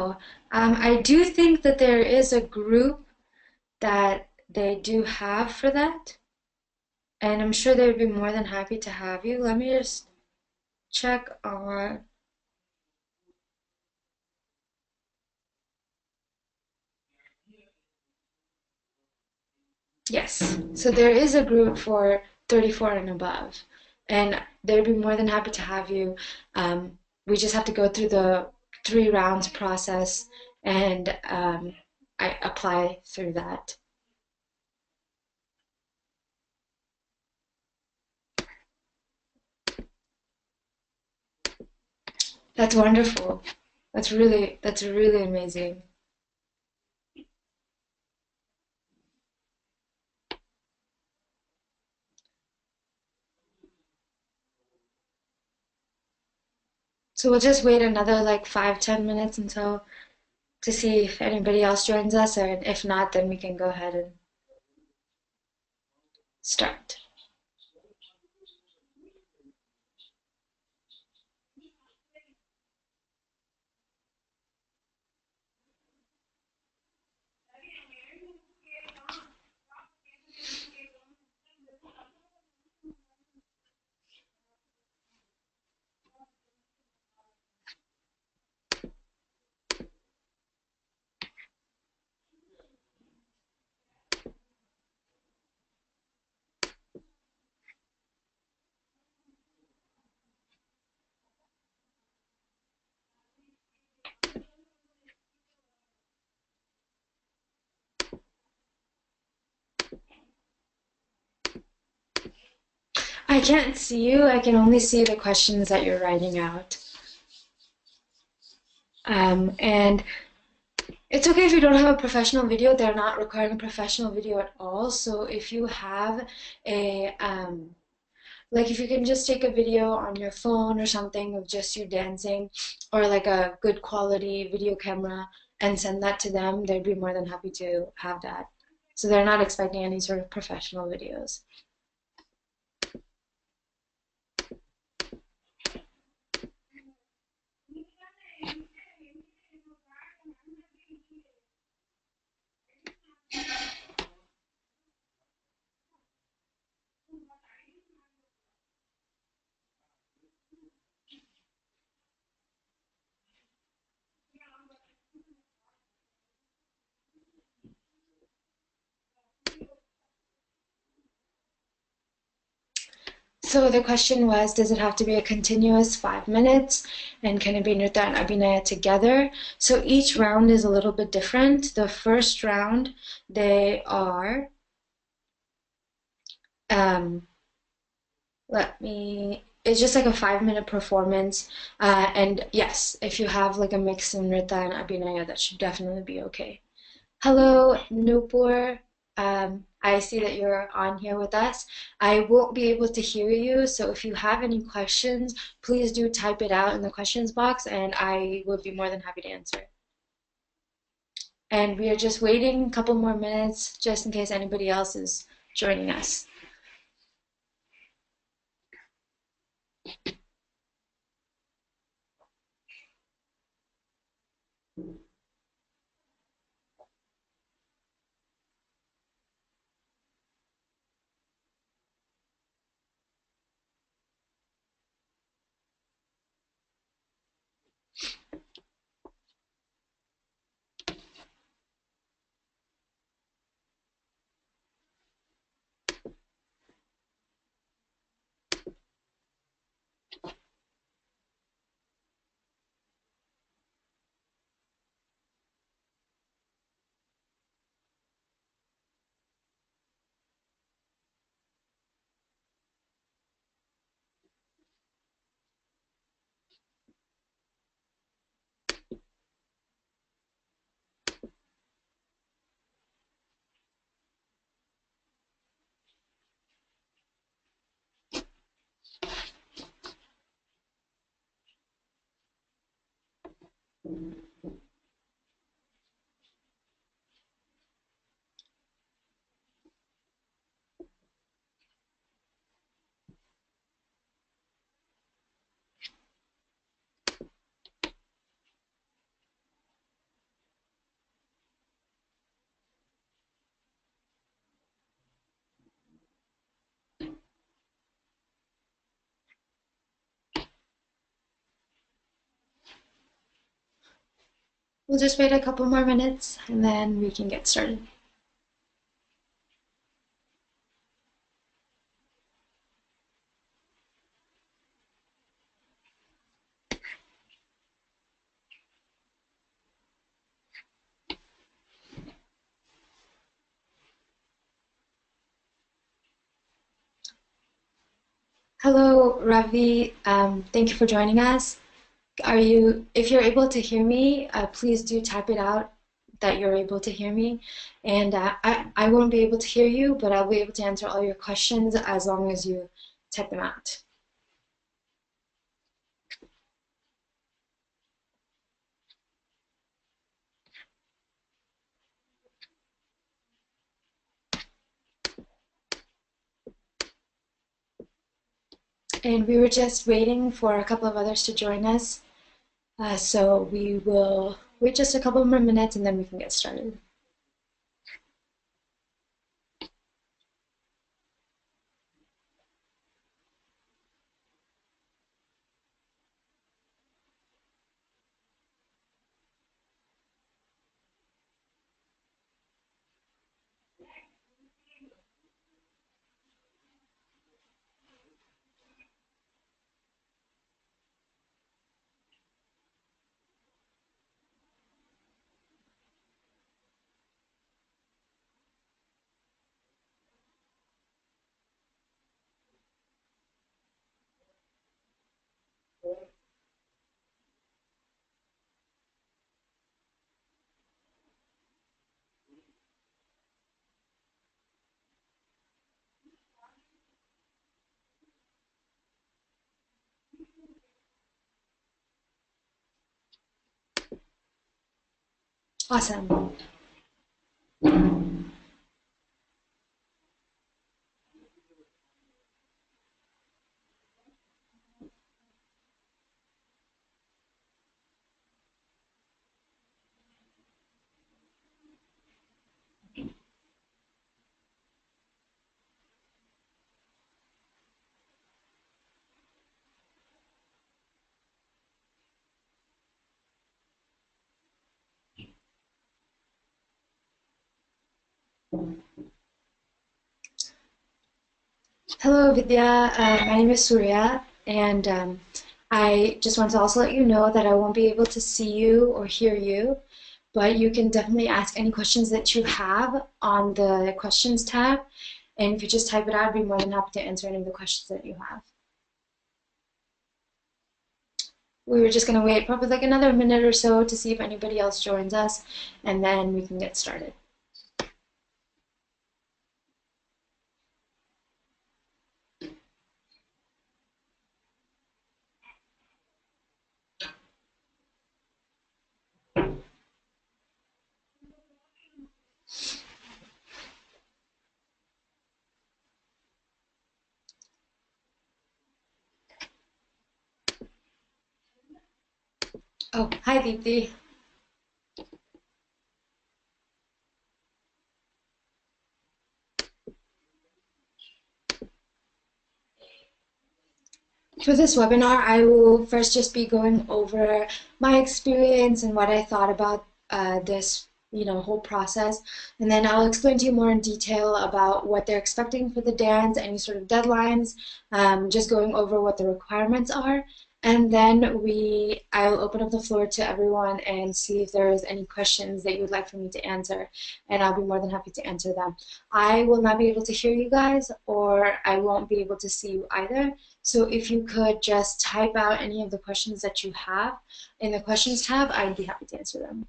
No, I do think that there is a group that they do have for that, and I'm sure they would be more than happy to have you. Let me just check on. Yes, so there is a group for 34 and above, and they'd be more than happy to have you. We just have to go through the 3 rounds process, and I apply through that. That's wonderful. That's really amazing. So we'll just wait another like 5, 10 minutes until to see if anybody else joins us, or if not, then we can go ahead and start. I can't see you. I can only see the questions that you're writing out. And it's okay if you don't have a professional video. They're not requiring a professional video at all. So if you have a, like if you can just take a video on your phone or something of just you dancing, or like a good quality video camera, and send that to them, they'd be more than happy to have that. So they're not expecting any sort of professional videos. So the question was, does it have to be a continuous 5 minutes? And can it be Nritta and Abhinaya together? So each round is a little bit different. The first round, they are, um, it's just like a 5 minute performance. And yes, if you have like a mix of Nritta and Abhinaya, that should definitely be okay. Hello, Nupur. I see that you're on here with us. I won't be able to hear you, so if you have any questions, please do type it out in the questions box, and I would be more than happy to answer. And we are just waiting a couple more minutes just in case anybody else is joining us. We'll just wait a couple more minutes and then we can get started. Hello, Ravi. Thank you for joining us. If you're able to hear me, please do type it out that you're able to hear me. And I won't be able to hear you, but I'll be able to answer all your questions as long as you type them out. And we were just waiting for a couple of others to join us. So we will wait just a couple more minutes and then we can get started. Awesome. Hello, Vidya. My name is Surya, and I just want to also let you know that I won't be able to see you or hear you, but you can definitely ask any questions that you have on the questions tab. And if you just type it out, I'd be more than happy to answer any of the questions that you have. We were just going to wait probably like another minute or so to see if anybody else joins us, and then we can get started. Oh, hi, Deepthi. For this webinar, I will first just be going over my experience and what I thought about this, whole process, and then I'll explain to you more in detail about what they're expecting for the dance, any sort of deadlines, just going over what the requirements are, and then I'll open up the floor to everyone and see if there's any questions that you would like for me to answer, and I'll be more than happy to answer them. I will not be able to hear you guys, or I won't be able to see you either. So if you could just type out any of the questions that you have in the questions tab, I'd be happy to answer them.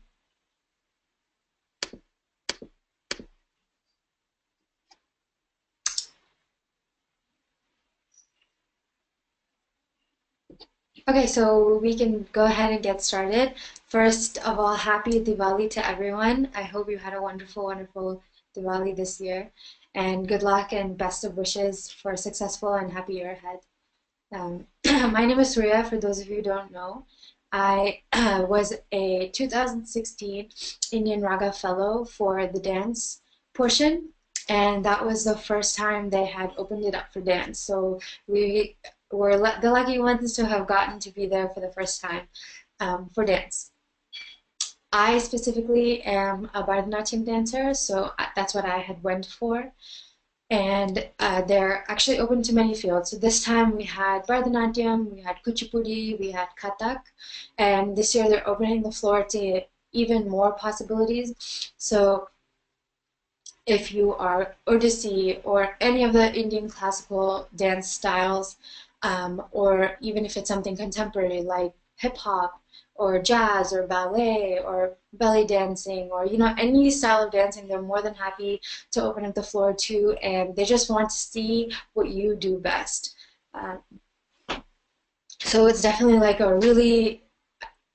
Okay, so we can go ahead and get started. First of all, happy Diwali to everyone. I hope you had a wonderful, wonderful Diwali this year. And good luck and best of wishes for a successful and happy year ahead. My name is Surya, for those of you who don't know. I was a 2016 IndianRaga Fellow for the dance portion, and that was the first time they had opened it up for dance. So we were the lucky ones to have gotten to be there for the first time for dance. I specifically am a Bharatanatyam dancer, so that's what I had went for. And they're actually open to many fields. So this time we had Bharatanatyam, we had Kuchipudi, we had Kathak, and this year they're opening the floor to even more possibilities. So if you are Odissi or any of the Indian classical dance styles, or even if it's something contemporary like hip hop or jazz or ballet or belly dancing or any style of dancing, they're more than happy to open up the floor to, and they just want to see what you do best. Uh, so it's definitely like a really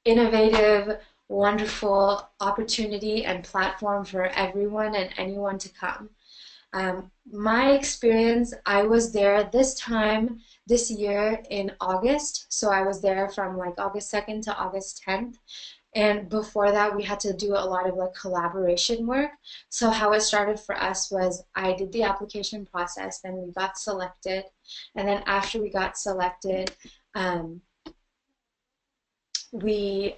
innovative, wonderful opportunity and platform for everyone and anyone to come. My experience, I was there this time this year in August. So I was there from like August 2nd to August 10th. And before that, we had to do a lot of like collaboration work. So how it started for us was I did the application process, then we got selected. And then after we got selected, we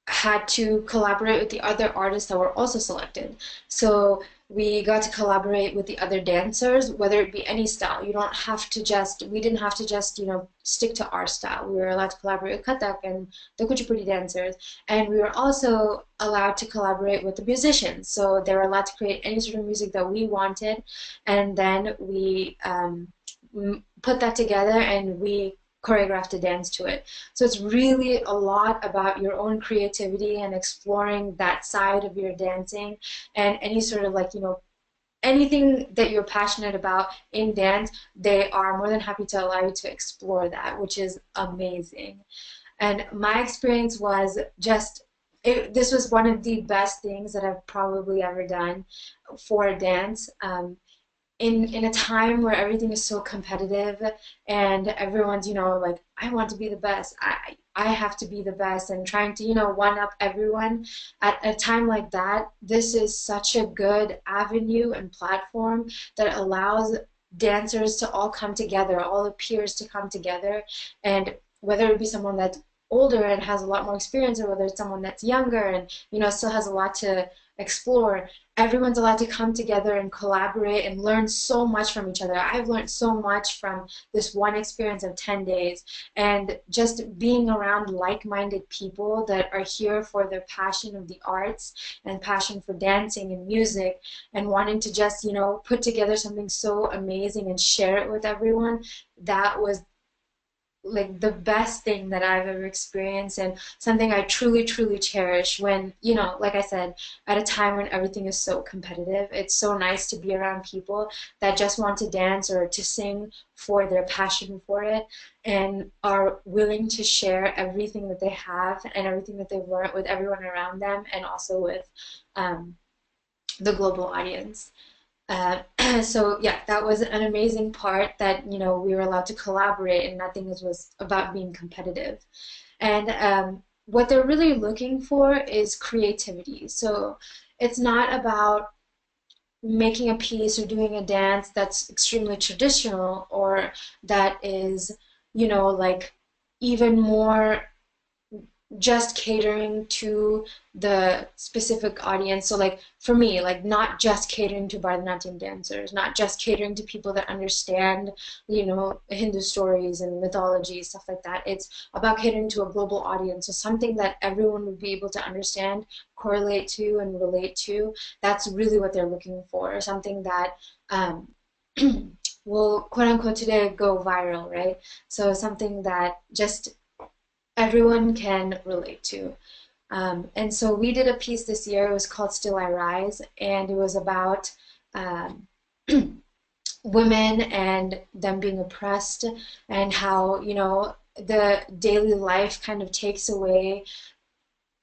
had to collaborate with the other artists that were also selected. So we got to collaborate with the other dancers, whether it be any style. You don't have to just, we didn't have to just, stick to our style. We were allowed to collaborate with Kathak and the Kuchipudi dancers. And we were also allowed to collaborate with the musicians. So they were allowed to create any sort of music that we wanted. And then we put that together and we choreographed a dance to it. So it's really a lot about your own creativity and exploring that side of your dancing, and any sort of like, anything that you're passionate about in dance, they are more than happy to allow you to explore that, which is amazing. And my experience was just, this was one of the best things that I've probably ever done for dance. In a time where everything is so competitive and everyone's like, I want to be the best, I have to be the best, and trying to one up everyone at a time like that, this is such a good avenue and platform that allows dancers to all come together, all the peers to come together. And whether it be someone that's older and has a lot more experience, or whether it's someone that's younger and still has a lot to explore, everyone's allowed to come together and collaborate and learn so much from each other. I've learned so much from this one experience of 10 days, and just being around like-minded people that are here for their passion of the arts and passion for dancing and music, and wanting to just put together something so amazing and share it with everyone. That was like the best thing that I've ever experienced, and something I truly, truly cherish when, like I said, at a time when everything is so competitive. It's so nice to be around people that just want to dance or to sing for their passion for it, and are willing to share everything that they have and everything that they've learned with everyone around them, and also with the global audience. So yeah, that was an amazing part, that we were allowed to collaborate and nothing was about being competitive. And what they're really looking for is creativity. So it's not about making a piece or doing a dance that's extremely traditional, or that is like even more just catering to the specific audience. So like for me, like not just catering to Bharatanatyam dancers, not just catering to people that understand, Hindu stories and mythology, stuff like that. It's about catering to a global audience, so something that everyone would be able to understand, correlate to, and relate to. That's really what they're looking for, something that will, quote unquote, today go viral, right? So something that just everyone can relate to. And so we did a piece this year. It was called Still I Rise, and it was about women and them being oppressed, and how the daily life kind of takes away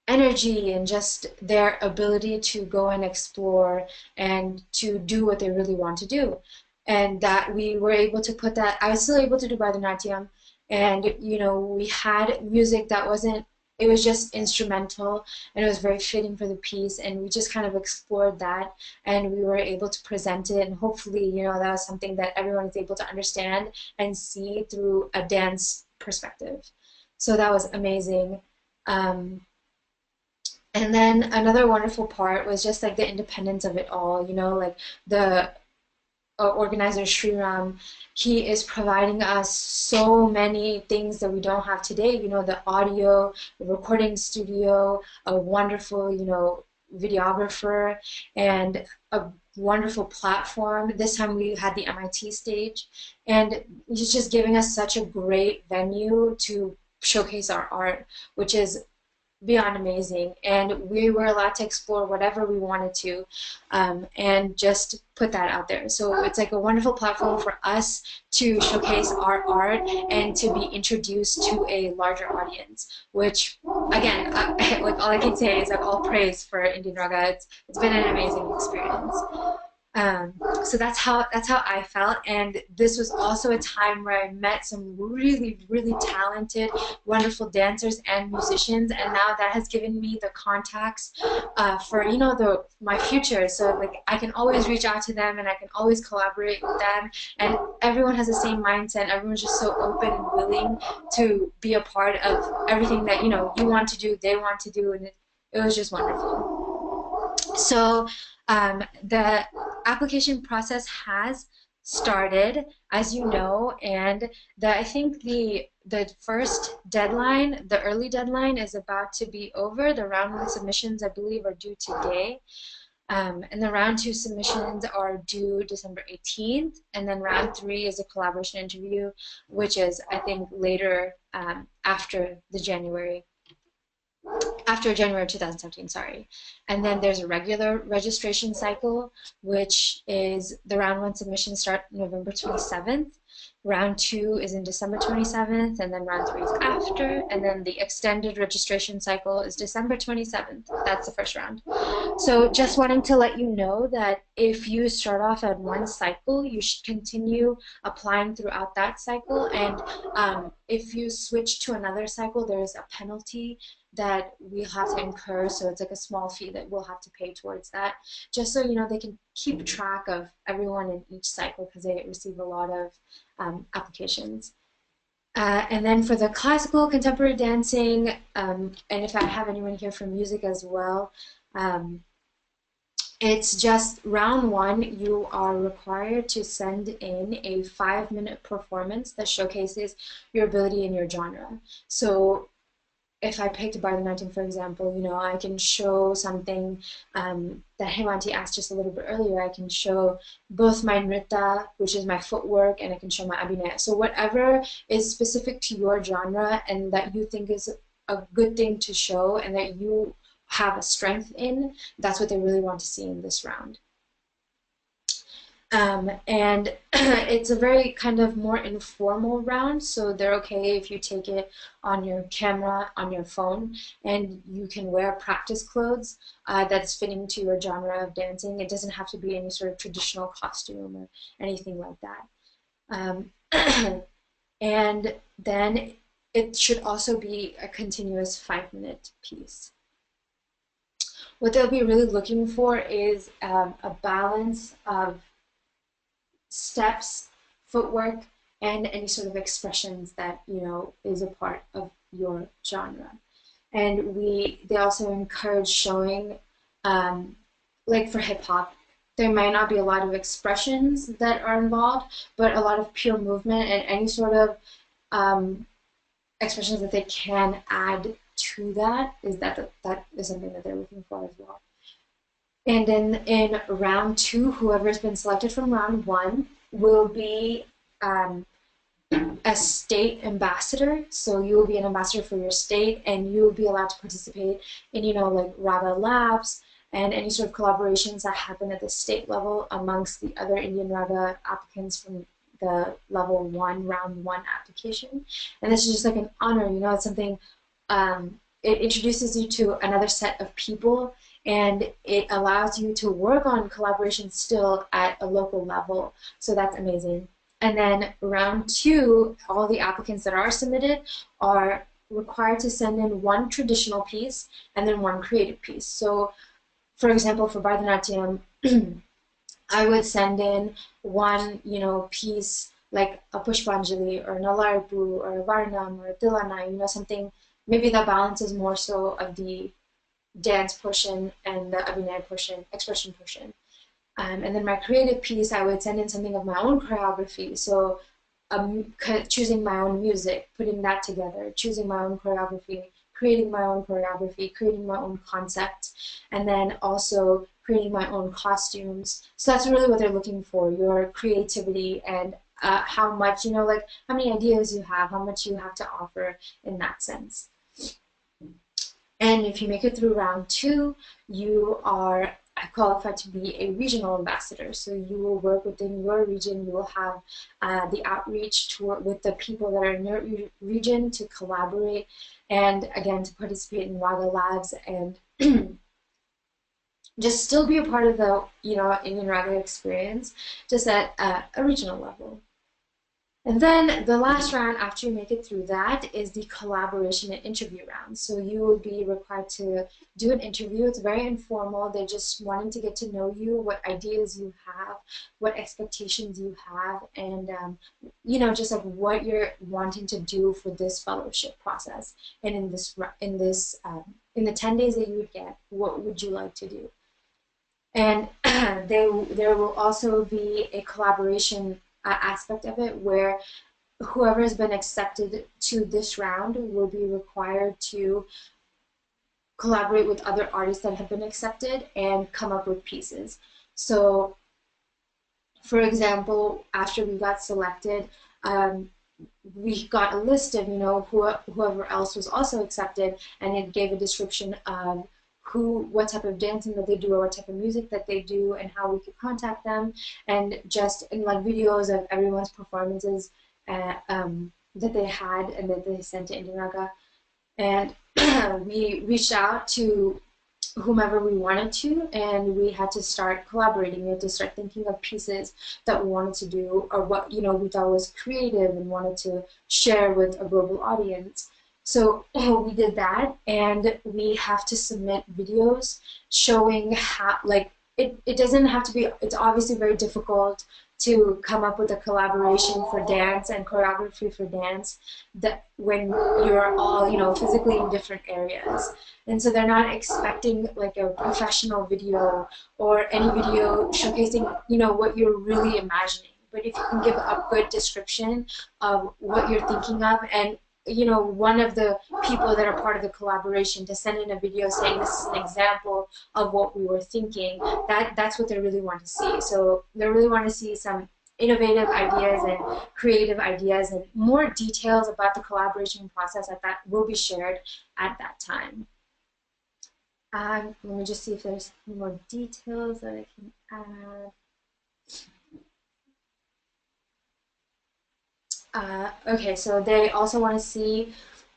energy and just their ability to go and explore and to do what they really want to do. And that we were able to put that, I was still able to do Bharatanatyam, and we had music that wasn't, it was just instrumental, and it was very fitting for the piece, and we just kind of explored that, and we were able to present it, and hopefully that was something that everyone is able to understand and see through a dance perspective. So that was amazing. And then another wonderful part was just like the independence of it all, you know, like the organizer Sriram, he is providing us so many things that we don't have today. You know, the audio, the recording studio, a wonderful, you know, videographer, and a wonderful platform. This time we had the MIT stage, and he's just giving us such a great venue to showcase our art, which is beyond amazing. And we were allowed to explore whatever we wanted to, and just put that out there. So it's like a wonderful platform for us to showcase our art and to be introduced to a larger audience, which again, like all I can say is like all praise for IndianRaga. It's been an amazing experience. So that's how I felt, and this was also a time where I met some really talented, wonderful dancers and musicians, and now that has given me the contacts for, you know, the my future. So like I can always reach out to them, and I can always collaborate with them, and everyone has the same mindset. Everyone's just so open and willing to be a part of everything that, you know, you want to do, they want to do, and it was just wonderful. So the application process has started, as you know, and I think the first deadline, the early deadline, is about to be over. The round one submissions, I believe, are due today. And the round two submissions are due December 18th, and then round three is a collaboration interview, which is, I think, later, after January 2017, sorry. And then there's a regular registration cycle, which is the round one submissions start November 27th. Round two is in December 27th, and then round three is after. And then the extended registration cycle is December 27th. That's the first round. So just wanting to let you know that if you start off at one cycle, you should continue applying throughout that cycle. And if you switch to another cycle, there is a penalty that we have to incur. So it's like a small fee that we'll have to pay towards that, just so, you know, they can keep track of everyone in each cycle, because they receive a lot of applications. And then for the classical contemporary dancing, and if I have anyone here from music as well, it's just round one, you are required to send in a 5-minute performance that showcases your ability in your genre. So if I picked Bharatanatyam, for example, you know, I can show something that Hemanti asked just a little bit earlier. I can show both my nritta, which is my footwork, and I can show my abhinaya. So whatever is specific to your genre and that you think is a good thing to show and that you have a strength in, that's what they really want to see in this round. And it's a very kind of more informal round, so they're okay if you take it on your camera, on your phone, and you can wear practice clothes that's fitting to your genre of dancing. It doesn't have to be any sort of traditional costume or anything like that. And then it should also be a continuous 5-minute piece. What they'll be really looking for is a balance of steps, footwork, and any sort of expressions that, you know, is a part of your genre. And they also encourage showing, like for hip hop, there might not be a lot of expressions that are involved, but a lot of pure movement and any sort of expressions that they can add to that is something that they're looking for as well. And in round two, whoever's been selected from round one will be a state ambassador. So you will be an ambassador for your state, and you will be allowed to participate in, you know, like Raga Labs and any sort of collaborations that happen at the state level amongst the other IndianRaga applicants from the level one, round one application. And this is just like an honor, you know, it's something, it introduces you to another set of people, and it allows you to work on collaboration still at a local level. So that's amazing. And then round two, all the applicants that are submitted are required to send in one traditional piece and then one creative piece. So for example, for Bharatanatyam, I would send in one, you know, piece like a Pushpanjali or an Alarpu or a Varnam or a Tilana, you know, something maybe that balances more so of the dance portion and the abhinay portion, expression portion. And then my creative piece, I would send in something of my own choreography. So choosing my own music, putting that together, choosing my own choreography, creating my own choreography, creating my own concept, and then also creating my own costumes. So that's really what they're looking for, your creativity and how much, you know, like how many ideas you have, how much you have to offer in that sense. And if you make it through round 2, you are qualified to be a regional ambassador. So you will work within your region. You will have the outreach to work with the people that are in your region to collaborate and, again, to participate in Raga Labs and just still be a part of the, you know, IndianRaga experience, just at a regional level. And then the last round after you make it through that is the collaboration and interview round. So you will be required to do an interview. It's very informal. They're just wanting to get to know you, what ideas you have, what expectations you have, and you know, just like what you're wanting to do for this fellowship process. And in the 10 days that you would get, what would you like to do? And there will also be a collaboration aspect of it where whoever has been accepted to this round will be required to collaborate with other artists that have been accepted and come up with pieces. So, for example, after we got selected, we got a list of, you know, whoever else was also accepted, and it gave a description of what type of dancing that they do or what type of music that they do and how we could contact them, and just in like videos of everyone's performances that they had and that they sent to IndianRaga. And we reached out to whomever we wanted to, and we had to start collaborating. We had to start thinking of pieces that we wanted to do or what, you know, we thought was creative and wanted to share with a global audience. So we did that, and we have to submit videos showing how, like, it doesn't have to be, it's obviously very difficult to come up with a collaboration for dance and choreography for dance that when you're all, you know, physically in different areas. And so they're not expecting like a professional video or any video showcasing, you know, what you're really imagining. But if you can give a good description of what you're thinking of, and you know, one of the people that are part of the collaboration to send in a video saying this is an example of what we were thinking, that's what they really want to see. So they really want to see some innovative ideas and creative ideas, and more details about the collaboration process that will be shared at that time. Let me just see if there's more details that I can add. Okay, so they also want to see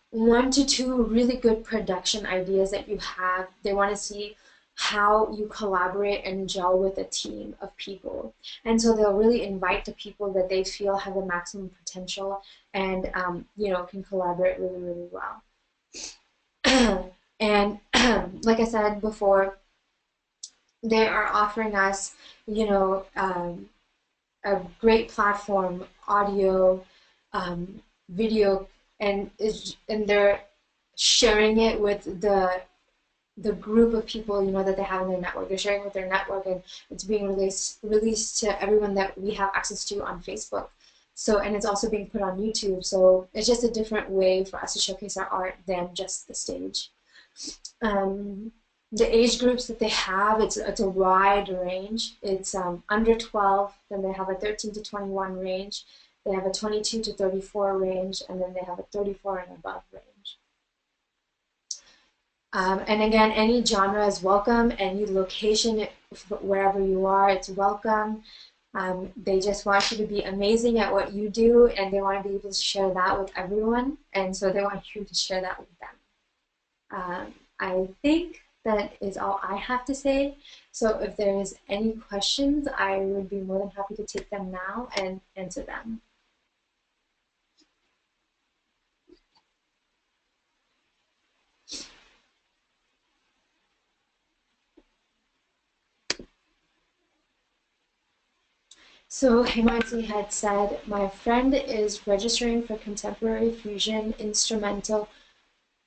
1 to 2 really good production ideas that you have. They want to see how you collaborate and gel with a team of people. And so they'll really invite the people that they feel have the maximum potential and, you know, can collaborate really, really well. And like I said before, they are offering us, you know, a great platform, audio, video, and they're sharing it with the group of people, you know, that they have in their network. They're sharing with their network, and it's being released to everyone that we have access to on Facebook. So, and it's also being put on YouTube. So it's just a different way for us to showcase our art than just the stage. The age groups that they have, it's a wide range. It's under 12, then they have a 13 to 21 range. They have a 22 to 34 range, and then they have a 34 and above range. And again, any genre is welcome, any location, wherever you are, it's welcome. They just want you to be amazing at what you do, and they want to be able to share that with everyone, and so they want you to share that with them. I think that is all I have to say. So if there is any questions, I would be more than happy to take them now and answer them. So Himansi had said, my friend is registering for contemporary fusion instrumental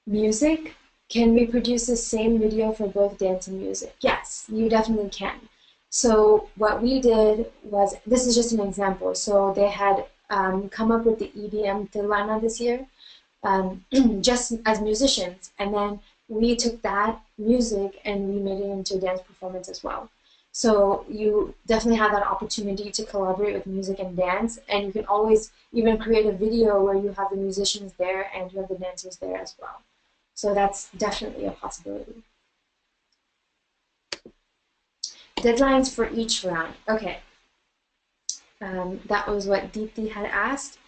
music. Can we produce the same video for both dance and music? Yes, you definitely can. So what we did was, this is just an example. So they had come up with the EDM Tilana this year, just as musicians, and then we took that music and we made it into a dance performance as well. So you definitely have that opportunity to collaborate with music and dance, and you can always even create a video where you have the musicians there and you have the dancers there as well. So that's definitely a possibility. Deadlines for each round. Okay. That was what Deepthi had asked.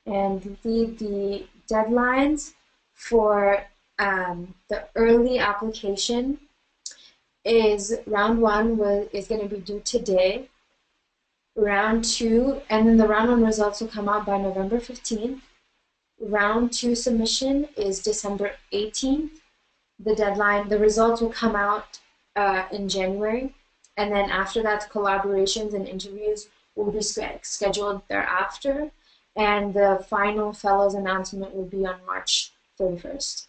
And Deepthi, the deadlines for the early application is round 1 is going to be due today. Round 2, and then the round 1 results will come out by November 15th. Round 2 submission is December 18th. The deadline, the results will come out in January, and then after that, collaborations and interviews will be scheduled thereafter, and the final fellows announcement will be on March 31st.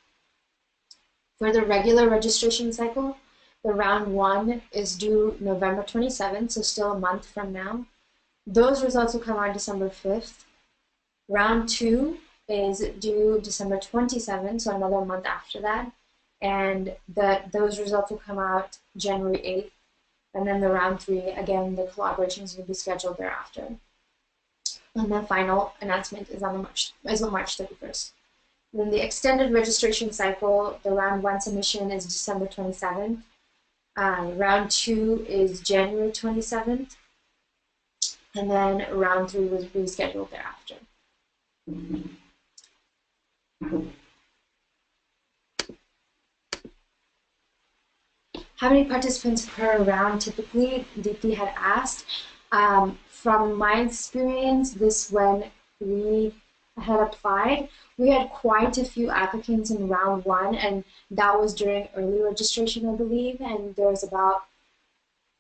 For the regular registration cycle, the round 1 is due November 27th, so still a month from now. Those results will come out December 5th. Round 2 is due December 27th, so another month after that. And those results will come out January 8th. And then the round 3, again, the collaborations will be scheduled thereafter. And the final announcement is on March 31st. Then the extended registration cycle, the round 1 submission is December 27th. Round 2 is January 27th. And then round 3 was rescheduled thereafter. How many participants per round typically? Deepthi had asked. From my experience, when we had applied, we had quite a few applicants in round 1, and that was during early registration, I believe, and there was about,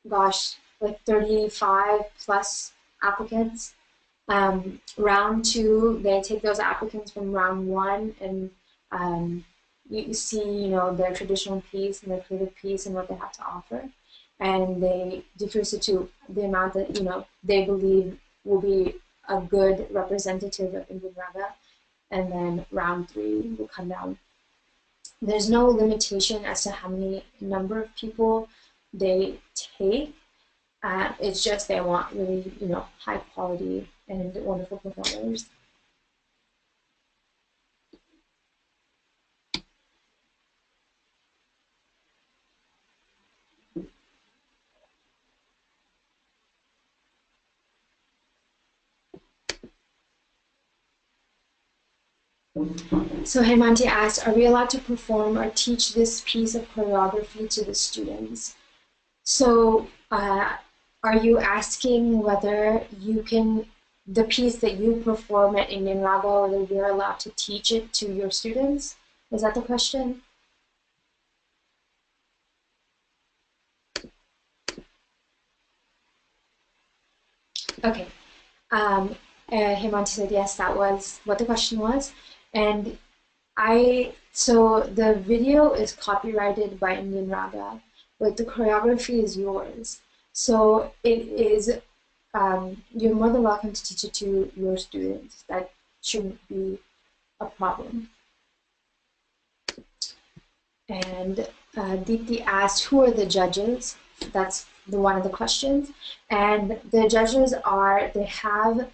gosh, like 35 plus applicants. Round 2, they take those applicants from round 1, and you see, their traditional piece and their creative piece and what they have to offer, and they decrease it to the amount that they believe will be a good representative of IndianRaga, and then round 3 will come down. There's no limitation as to how many number of people they take. It's just they want really, high quality and wonderful performers. So Hemanti asked, are we allowed to perform or teach this piece of choreography to the students? So are you asking whether the piece that you perform at IndianRaga, whether you're allowed to teach it to your students? Is that the question? Okay. Hemanti said yes, that was what the question was. And so the video is copyrighted by IndianRaga, but the choreography is yours. So it is, you're more than welcome to teach it to your students. That shouldn't be a problem. And Deepthi asked, who are the judges? That's one of the questions. And the judges they have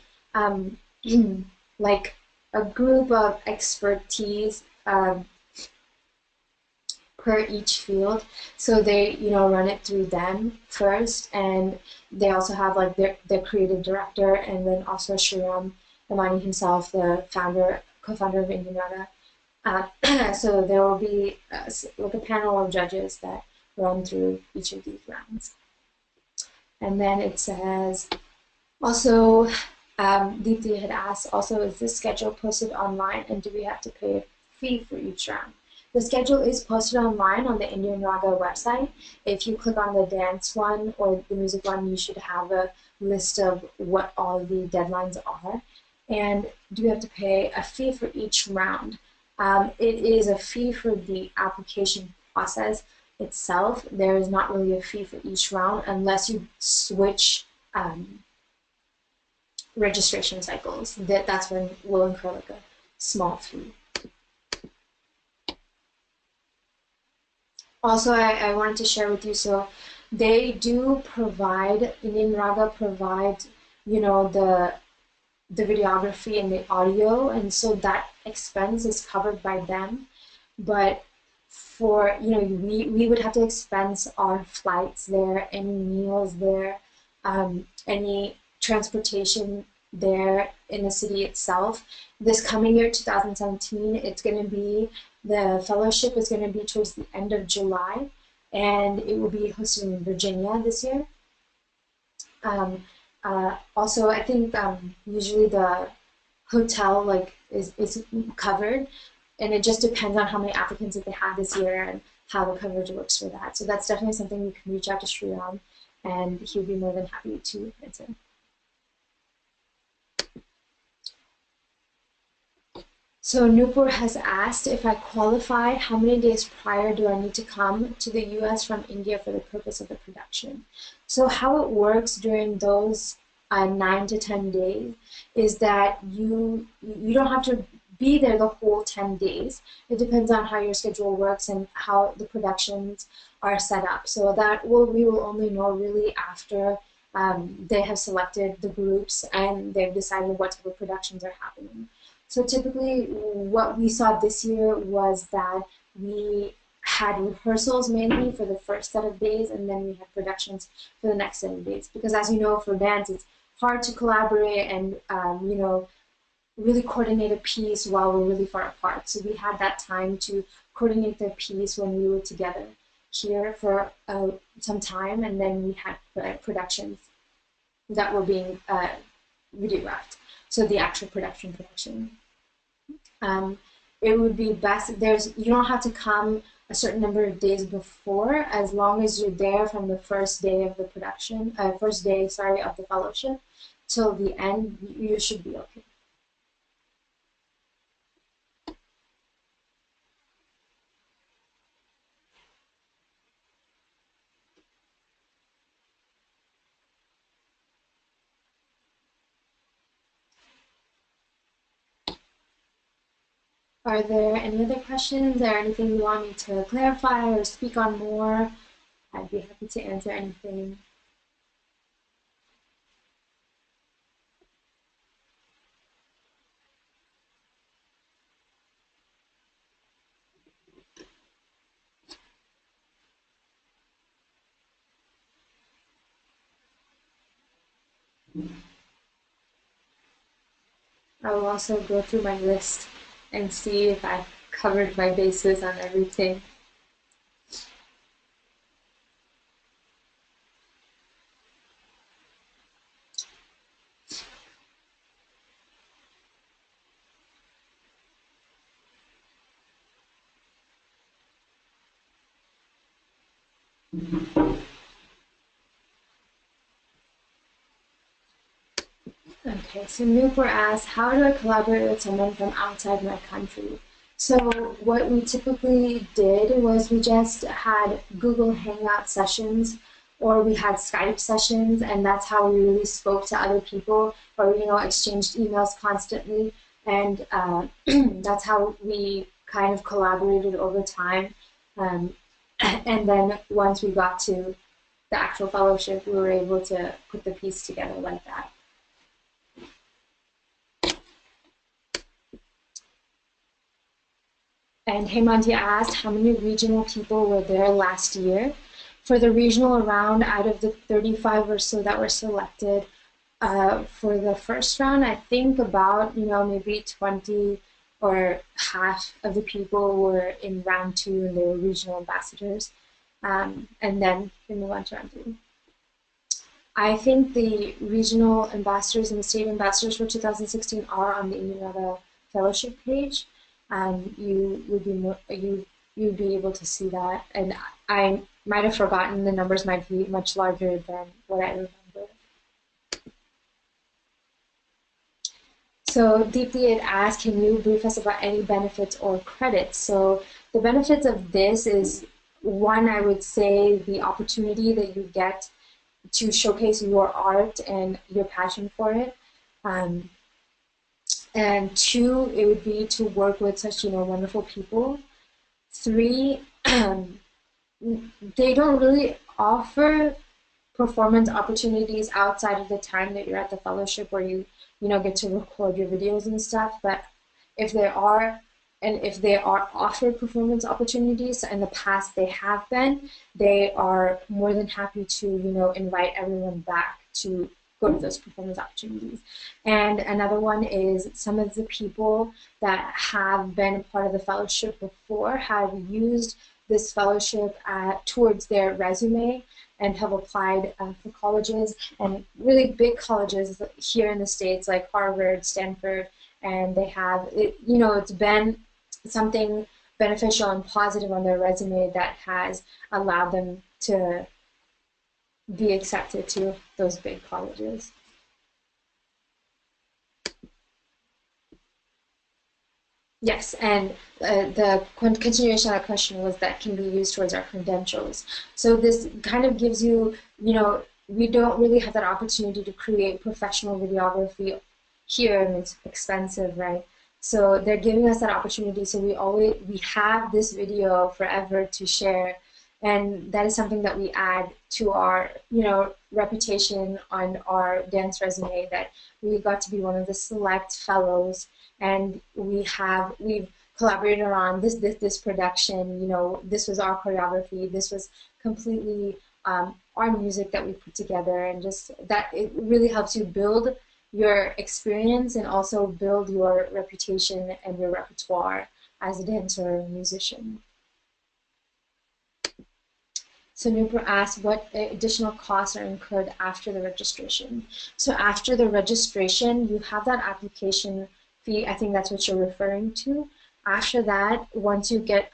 like a group of expertise per each field. So they, run it through them first, and they also have like their creative director, and then also Surya Ravi himself, the co-founder of IndianRaga. So there will be like a panel of judges that run through each of these rounds. And then it says, also, Deepthi had asked, also, is this schedule posted online, and do we have to pay a fee for each round? The schedule is posted online on the IndianRaga website. If you click on the dance one or the music one, you should have a list of what all the deadlines are. And do we have to pay a fee for each round? It is a fee for the application process itself. There is not really a fee for each round unless you switch registration cycles. That's when we'll incur like a small fee. Also, I wanted to share with you, so they do provide, IndianRaga provides, the videography and the audio, and so that expense is covered by them. But for, we would have to expense our flights there, any meals there, any transportation there in the city itself. This coming year, 2017, it's going to be, the fellowship is going to be towards the end of July, and it will be hosted in Virginia this year. Also, I think usually the hotel is covered, and it just depends on how many applicants that they have this year and how the coverage works for that. So that's definitely something you can reach out to Surya, and he'll be more than happy to answer. So Nupur has asked, if I qualify, how many days prior do I need to come to the US from India for the purpose of the production? So how it works during those 9 to 10 days is that you don't have to be there the whole 10 days. It depends on how your schedule works and how the productions are set up. So that we will only know really after they have selected the groups and they've decided what type of productions are happening. So typically what we saw this year was that we had rehearsals mainly for the first set of days, and then we had productions for the next set of days. Because as you know, for dance, it's hard to collaborate and really coordinate a piece while we're really far apart. So we had that time to coordinate the piece when we were together here for some time, and then we had productions that were being videographed. So the actual production. It would be best, you don't have to come a certain number of days before, as long as you're there from the first day of the production, of the fellowship till the end, you should be okay. Are there any other questions or anything you want me to clarify or speak on more? I'd be happy to answer anything. I will also go through my list and see if I've covered my bases on everything. Okay, so Nupur asks, how do I collaborate with someone from outside my country? So what we typically did was we just had Google Hangout sessions, or we had Skype sessions, and that's how we really spoke to other people, or exchanged emails constantly, and that's how we kind of collaborated over time. And then once we got to the actual fellowship, we were able to put the piece together like that. And Hemanti asked, how many regional people were there last year? For the regional round, out of the 35 or so that were selected for the first round, I think about maybe 20 or half of the people were in round 2 and they were regional ambassadors. And then we move on to round 3. I think the regional ambassadors and the state ambassadors for 2016 are on the IndianRaga Fellowship page. You'd be able to see that, and I might have forgotten, the numbers might be much larger than what I remember. So deeply it asks, can you brief us about any benefits or credits? So the benefits of this is, one, I would say the opportunity that you get to showcase your art and your passion for it. Um, and two, it would be to work with such, wonderful people. Three, they don't really offer performance opportunities outside of the time that you're at the fellowship where you get to record your videos and stuff. But if there are, and if they are offered performance opportunities, in the past they have been, they are more than happy to invite everyone back to go to those performance opportunities. And another one is some of the people that have been a part of the fellowship before have used this fellowship towards their resume and have applied for colleges, and really big colleges here in the States like Harvard, Stanford, and they have, it's been something beneficial and positive on their resume that has allowed them to be accepted to those big colleges. Yes, and the continuation of that question was that can be used towards our credentials. So this kind of gives you, we don't really have that opportunity to create professional videography here, and it's expensive, right? So they're giving us that opportunity, so we have this video forever to share, and that is something that we add to our, reputation on our dance resume, that we got to be one of the select fellows, and we've collaborated on this production. This was our choreography. This was completely our music that we put together, and just that it really helps you build your experience and also build your reputation and your repertoire as a dancer or musician. So Nupur asked, what additional costs are incurred after the registration? So after the registration, you have that application fee. I think that's what you're referring to. After that, once you get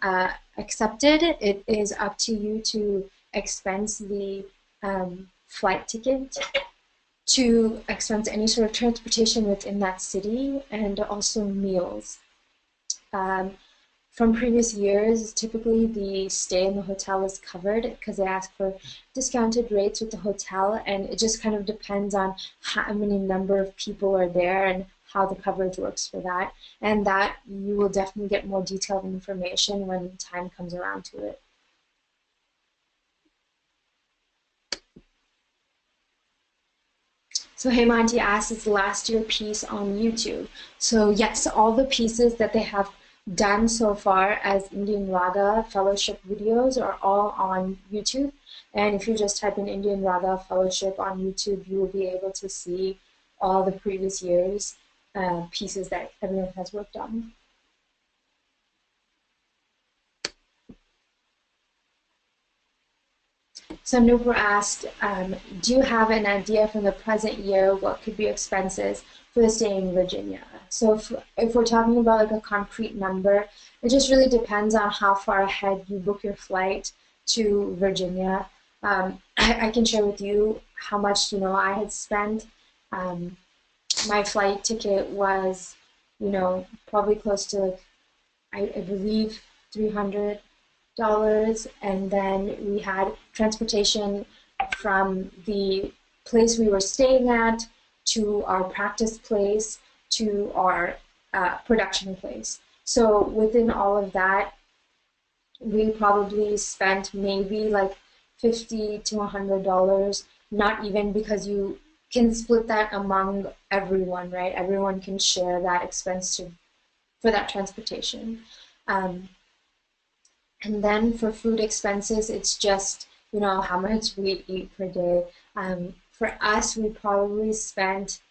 accepted, it is up to you to expense the flight ticket, to expense any sort of transportation within that city, and also meals. From previous years, typically the stay in the hotel is covered because they ask for discounted rates with the hotel, and it just kind of depends on how many number of people are there and how the coverage works for that. And that you will definitely get more detailed information when time comes around to it. So Hemanti asks, is the last year piece on YouTube? So yes, all the pieces that they have done so far as IndianRaga Fellowship videos are all on YouTube. And if you just type in IndianRaga Fellowship on YouTube, you will be able to see all the previous years' pieces that everyone has worked on. So Nupur asked, do you have an idea from the present year what could be expenses for the stay in Virginia? So if we're talking about like a concrete number, it just really depends on how far ahead you book your flight to Virginia. I can share with you how much I had spent. My flight ticket was probably close to I believe $300, and then we had transportation from the place we were staying at to our practice place to our production place. So within all of that, we probably spent maybe like $50 to $100, not even, because you can split that among everyone, right? Everyone can share that expense for that transportation. And then for food expenses, it's just, how much we eat per day. For us, we probably spent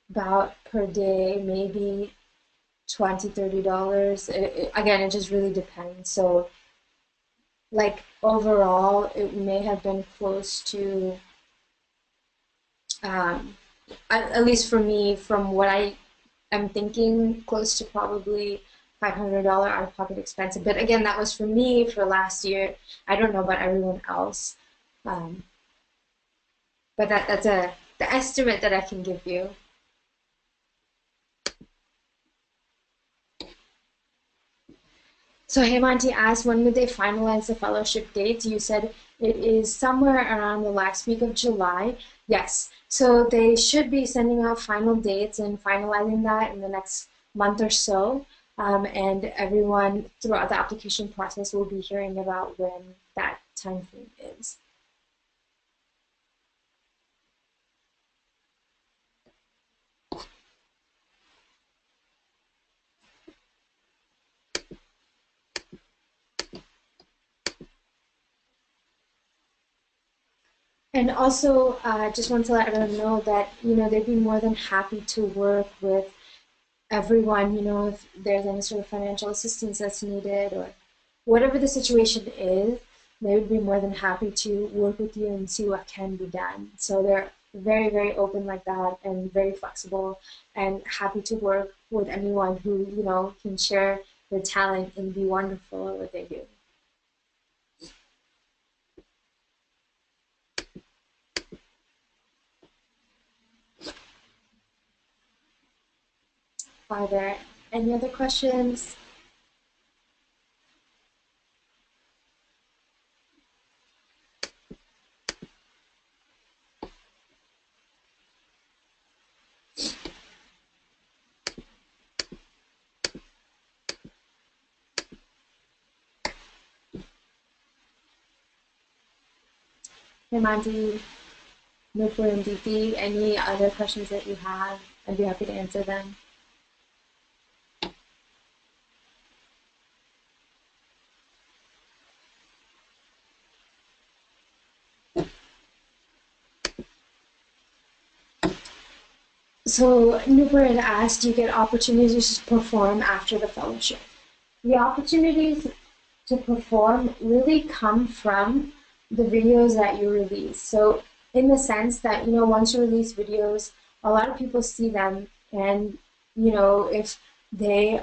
about per day, maybe $20, $30. Again, it just really depends. So like overall, it may have been close to, at least for me, from what I am thinking, close to probably $500 out-of-pocket expense. But again, that was for me for last year. I don't know about everyone else. But that's the estimate that I can give you. So Hemanti asked, when would they finalize the fellowship dates? You said it is somewhere around the last week of July. Yes. So they should be sending out final dates and finalizing that in the next month or so. And everyone throughout the application process will be hearing about when that time frame is. And also, just want to let everyone know that, they'd be more than happy to work with everyone, if there's any sort of financial assistance that's needed or whatever the situation is, they would be more than happy to work with you and see what can be done. So they're very, very open like that and very flexible and happy to work with anyone who, can share their talent and be wonderful at what they do. Are there any other questions? Hemandi, Nupur, and Deepthi, any other questions that you have? I'd be happy to answer them. So Nupur had asked, do you get opportunities to perform after the fellowship? The opportunities to perform really come from the videos that you release. So in the sense that, once you release videos, a lot of people see them and, if they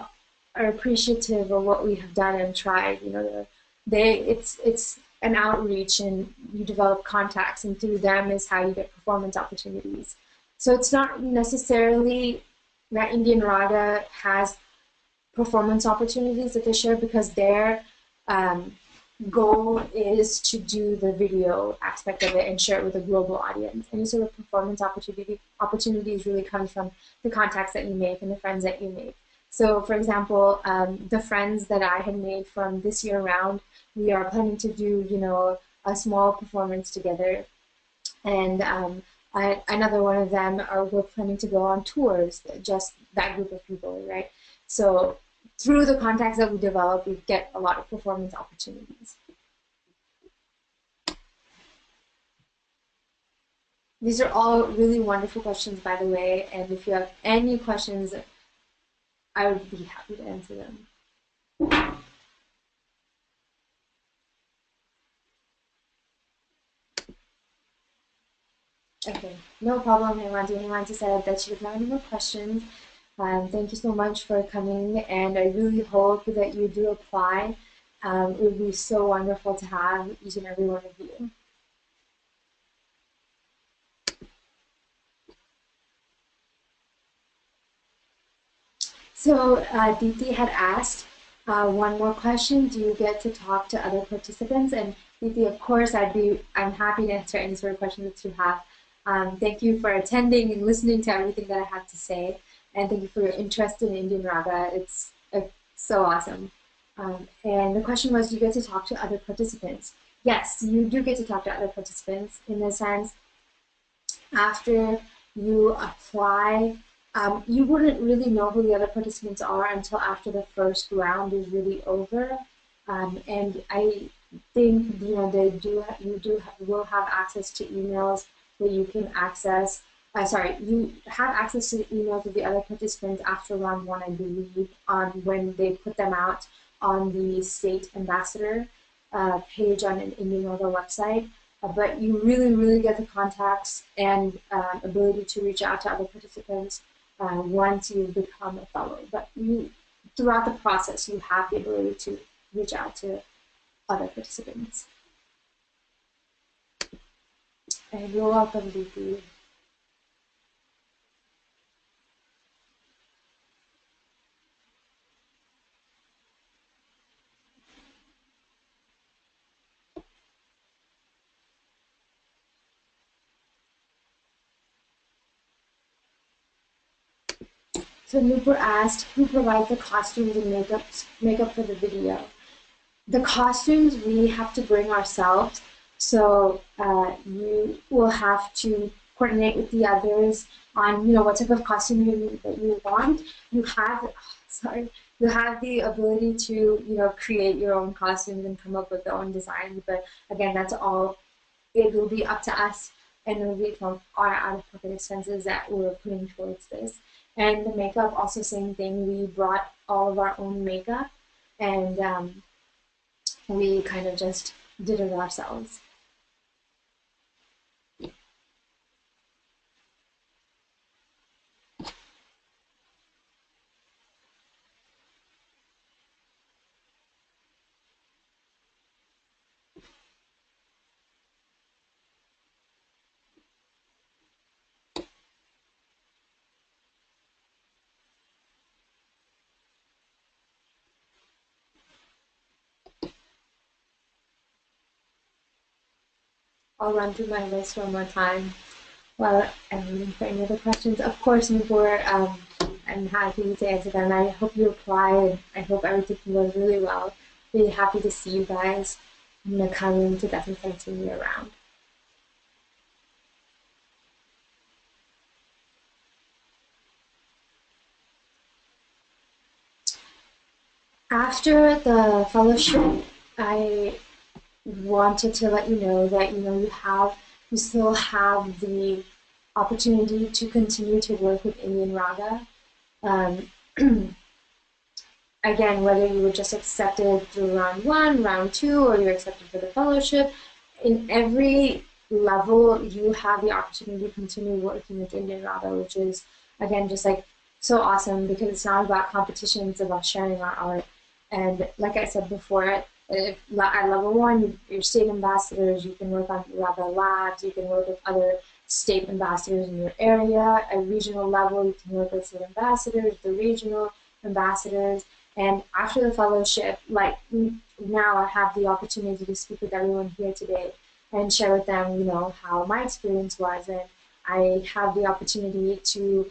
are appreciative of what we have done and tried, it's an outreach and you develop contacts and through them is how you get performance opportunities. So it's not necessarily that IndianRaga has performance opportunities that they share because their goal is to do the video aspect of it and share it with a global audience. Any sort of performance opportunities really come from the contacts that you make and the friends that you make. So for example, the friends that I had made from this year round, we are planning to do, a small performance together. And another one of them we're planning to go on tours, just that group of people, right? So through the contacts that we develop, we get a lot of performance opportunities. These are all really wonderful questions, by the way, and if you have any questions, I would be happy to answer them. Okay, no problem, Hemanti. Hemanti said that she doesn't have any more questions. Thank you so much for coming, and I really hope that you do apply. It would be so wonderful to have each and every one of you. So Deepthi had asked one more question. Do you get to talk to other participants? And Deepthi, of course, I'm happy to answer any sort of questions that you have. Thank you for attending and listening to everything that I have to say. And thank you for your interest in IndianRaga. It's so awesome. And the question was, do you get to talk to other participants? Yes, you do get to talk to other participants in the sense after you apply, you wouldn't really know who the other participants are until after the first round is really over. And I think you will have access to emails where you can access. You have access to the emails of the other participants after round one, I believe, on when they put them out on the state ambassador page on an IndianRaga website. But you really, really get the contacts and ability to reach out to other participants once you become a fellow. But throughout the process, you have the ability to reach out to other participants. And you're welcome, Deepthi. So Nupur asked, who provides the costumes and makeup for the video? The costumes we have to bring ourselves. So you will have to coordinate with the others on what type of costume that you want. You have you have the ability to create your own costumes and come up with your own designs. But again, that's all. It will be up to us, and it will be from our out-of-pocket expenses that we're putting towards this. And the makeup, also same thing. We brought all of our own makeup, and we kind of just did it ourselves. I'll run through my list one more time while I'm waiting for any other questions. Of course, before I'm happy to answer them. I hope you apply, and I hope everything goes really well. Really happy to see you guys. I'm gonna come in to definitely continue around. After the fellowship, I wanted to let you know that you still have the opportunity to continue to work with IndianRaga. Again, whether you were just accepted through round 1, round 2, or you're accepted for the fellowship, in every level you have the opportunity to continue working with IndianRaga, which is again just like so awesome, because it's not about competition, it's about sharing our art. And like I said before, at level 1, you're state ambassadors, you can work on Raga labs, you can work with other state ambassadors in your area. At regional level, you can work with state ambassadors, the regional ambassadors. And after the fellowship, like now I have the opportunity to speak with everyone here today and share with them, how my experience was. And I have the opportunity to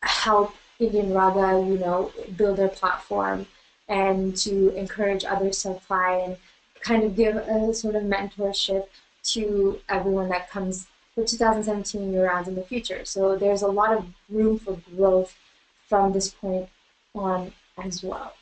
help IndianRaga, build their platform and to encourage others to apply and kind of give a sort of mentorship to everyone that comes for 2017 year rounds in the future. So there's a lot of room for growth from this point on as well.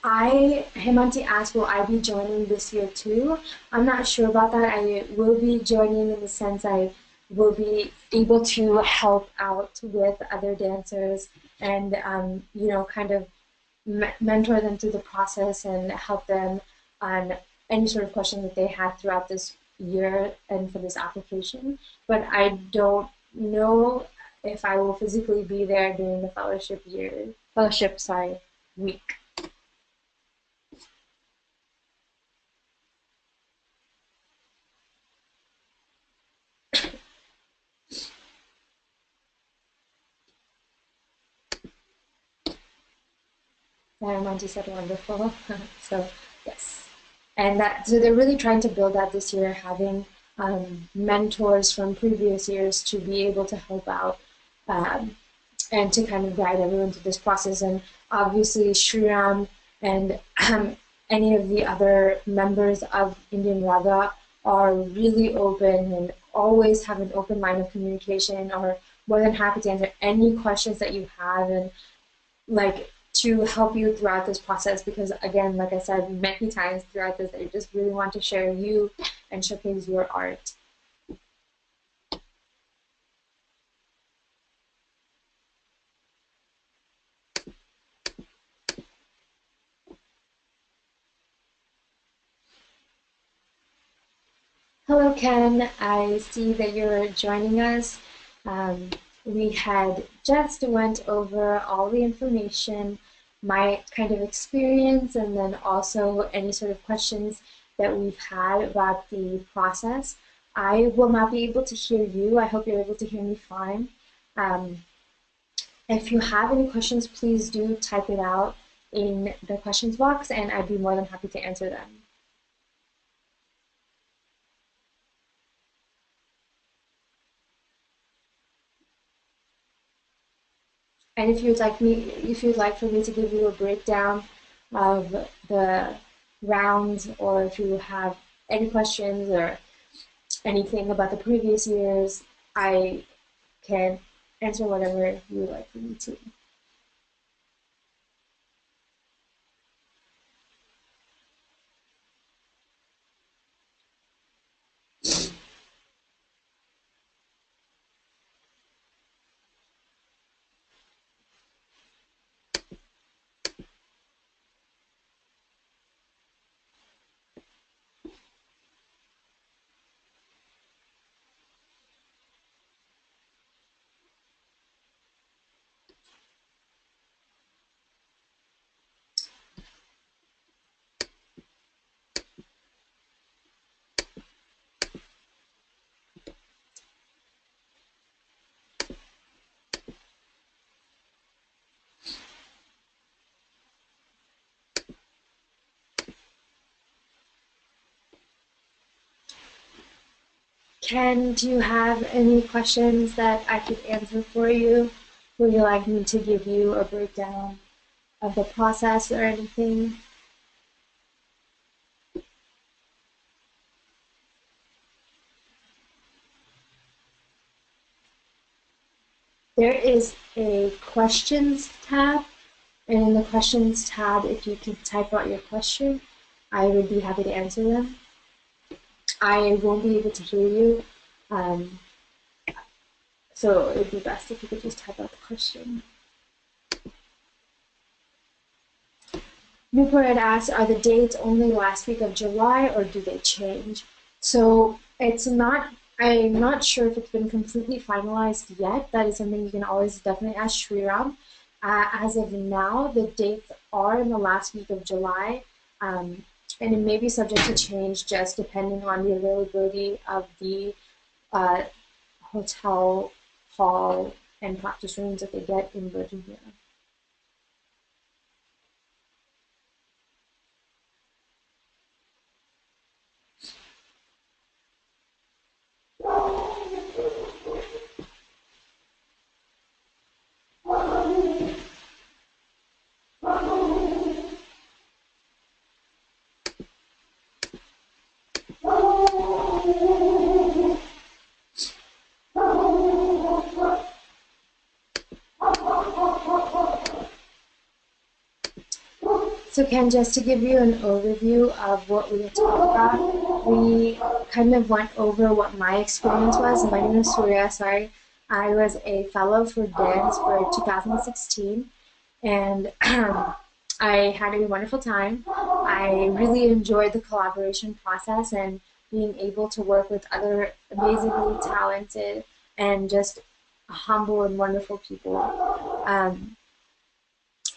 Hemanti asked, will I be joining this year too? I'm not sure about that. I will be joining in the sense I will be able to help out with other dancers and, kind of mentor them through the process and help them on any sort of question that they have throughout this year and for this application. But I don't know if I will physically be there during the fellowship week. Monty said wonderful. So yes, and so they're really trying to build that this year, having mentors from previous years to be able to help out and to kind of guide everyone through this process. And obviously Shriram and any of the other members of IndianRaga are really open and always have an open line of communication, or more than happy to answer any questions that you have, and to help you throughout this process, because again, like I said many times throughout this, I just really want to share you and showcase your art. Hello Ken, I see that you're joining us. We had just went over all the information, my kind of experience, and then also any sort of questions that we've had about the process. I will not be able to hear you. I hope you're able to hear me fine. If you have any questions, please do type it out in the questions box, and I'd be more than happy to answer them. And if you'd like for me to give you a breakdown of the rounds, or if you have any questions or anything about the previous years, I can answer whatever you would like for me to. Ken, do you have any questions that I could answer for you? Would you like me to give you a breakdown of the process or anything? There is a questions tab, and in the questions tab, if you can type out your question, I would be happy to answer them. I won't be able to hear you, so it would be best if you could just type out the question. Newport had asked, are the dates only last week of July or do they change? So it's not, I'm not sure if it's been completely finalized yet. That is something you can always definitely ask Shriram. As of now, the dates are in the last week of July, and it may be subject to change just depending on the availability of the hotel, hall, and practice rooms that they get in Virginia. So Ken, just to give you an overview of what we talked about, we kind of went over what my experience was. My name is Surya, sorry. I was a fellow for dance for 2016, and I had a wonderful time. I really enjoyed the collaboration process and being able to work with other amazingly talented and just humble and wonderful people.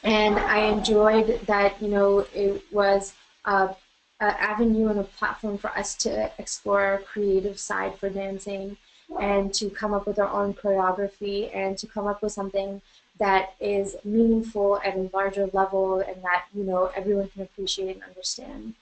And I enjoyed that, you know, it was an avenue and a platform for us to explore our creative side for dancing and to come up with our own choreography and to come up with something that is meaningful at a larger level and that, you know, everyone can appreciate and understand.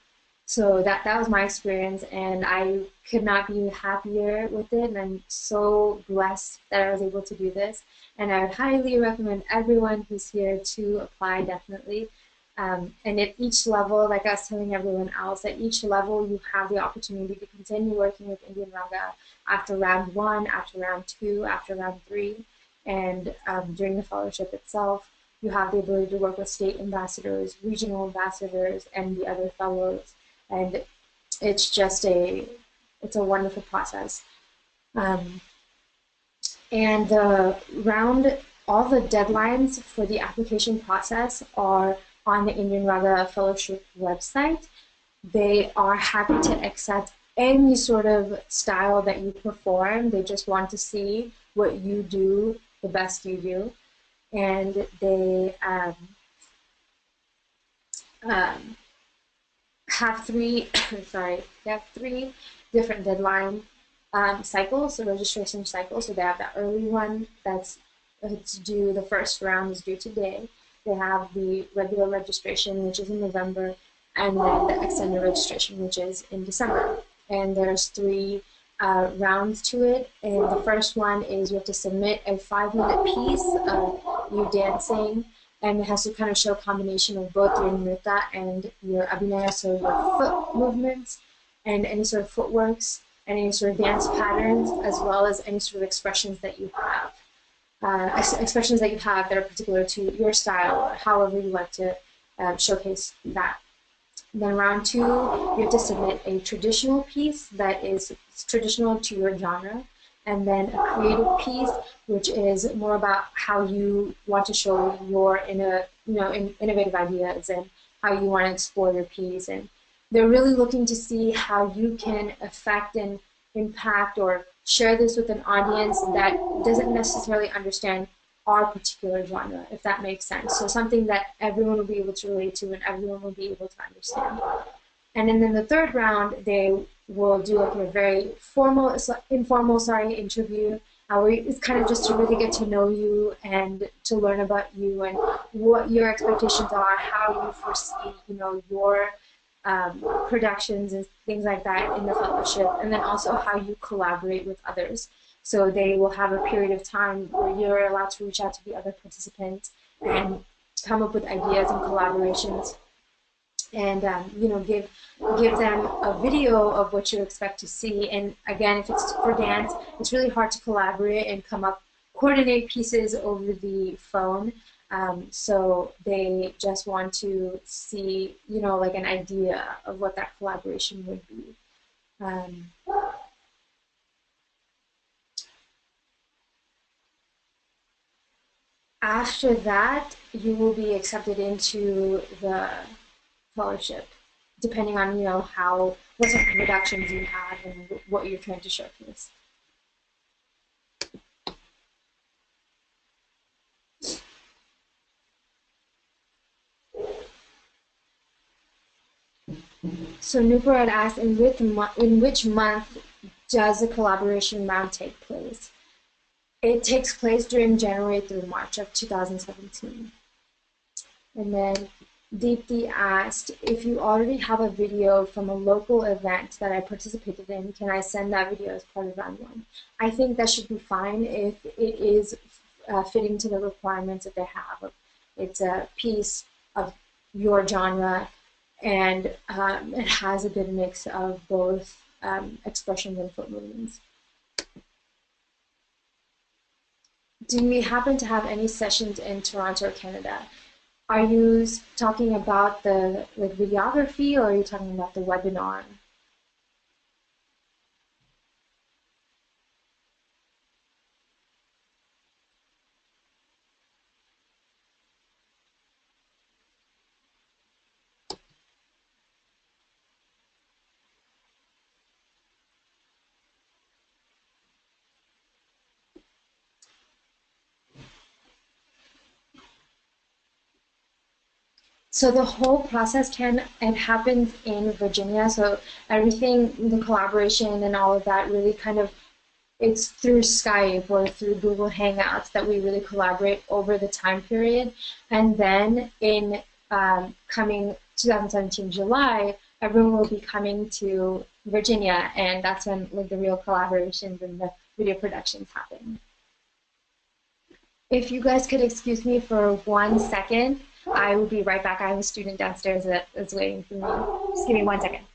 So that was my experience, and I could not be happier with it, and I'm so blessed that I was able to do this. And I would highly recommend everyone who's here to apply, definitely. And at each level, like I was telling everyone else, at each level you have the opportunity to continue working with Indian Raga after round 1, after round 2, after round 3, and during the fellowship itself. You have the ability to work with state ambassadors, regional ambassadors, and the other fellows. And it's just it's a wonderful process. And the all the deadlines for the application process are on the IndianRaga Fellowship website. They are happy to accept any sort of style that you perform. They just want to see what you do the best you do. And they have three different deadline cycles, so registration cycles. So they have that early one it's due, the first round is due today. They have the regular registration, which is in November, and then the extended registration, which is in December. And there's 3 rounds to it. And the first one is you have to submit a 5-minute piece of you dancing, and it has to kind of show a combination of both your nritta and your abhinaya, so your foot movements and any sort of footworks and any sort of dance patterns, as well as any sort of expressions that you have. Expressions that you have that are particular to your style, or however you like to showcase that. Then round 2, you have to submit a traditional piece that is traditional to your genre, and then a creative piece, which is more about how you want to show your innovative ideas and how you want to explore your piece. And they're really looking to see how you can affect and impact or share this with an audience that doesn't necessarily understand our particular genre, if that makes sense. So something that everyone will be able to relate to and everyone will be able to understand. And then in the third round, they will do a very informal interview. It's kind of just to really get to know you and to learn about you and what your expectations are, how you foresee, your productions and things like that in the fellowship, and then also how you collaborate with others. So they will have a period of time where you're allowed to reach out to the other participants and come up with ideas and collaborations, and give them a video of what you expect to see. And again, if it's for dance, it's really hard to collaborate and coordinate pieces over the phone. So they just want to see, like an idea of what that collaboration would be. After that, you will be accepted into the fellowship, depending on, what sort of productions you have and what you're trying to showcase. So Nupur had asked, in which month does the collaboration round take place? It takes place during January through March of 2017. And then Deepthi asked, if you already have a video from a local event that I participated in, can I send that video as part of round 1? I think that should be fine if it is fitting to the requirements that they have. It's a piece of your genre, and it has a good mix of both expressions and foot movements. Do we happen to have any sessions in Toronto or Canada? Are you talking about the videography, or are you talking about the webinar? So the whole process happens in Virginia. So everything, the collaboration and all of that, really it's through Skype or through Google Hangouts that we really collaborate over the time period. And then in coming 2017 July, everyone will be coming to Virginia, and that's when the real collaborations and the video productions happen. If you guys could excuse me for 1 second, I will be right back. I have a student downstairs that's waiting for me. Just give me 1 second.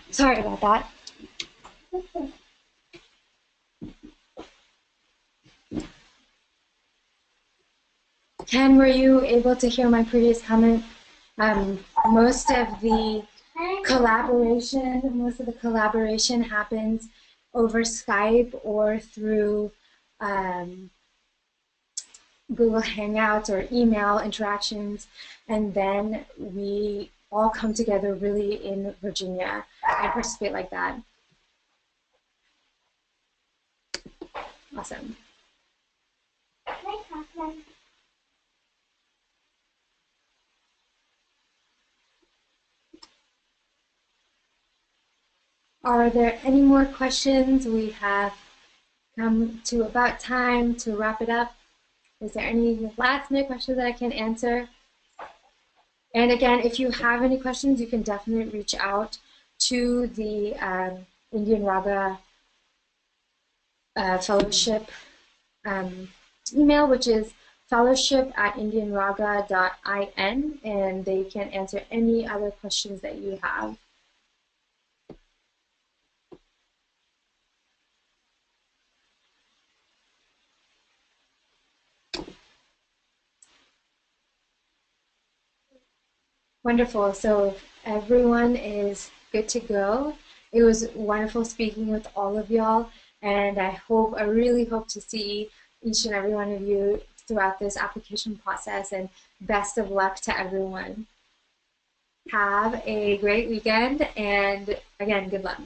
Sorry about that. Ken, were you able to hear my previous comment? Most of the collaboration happens over Skype or through Google Hangouts or email interactions, and then we all come together really in Virginia and participate like that. Awesome. Are there any more questions? We have come to about time to wrap it up. Is there any last minute questions that I can answer? And again, if you have any questions, you can definitely reach out to the IndianRaga Fellowship email, which is fellowship@indianraga.in, and they can answer any other questions that you have. Wonderful. So everyone is good to go. It was wonderful speaking with all of y'all, and I really hope to see each and every one of you throughout this application process, and best of luck to everyone. Have a great weekend, and again, good luck.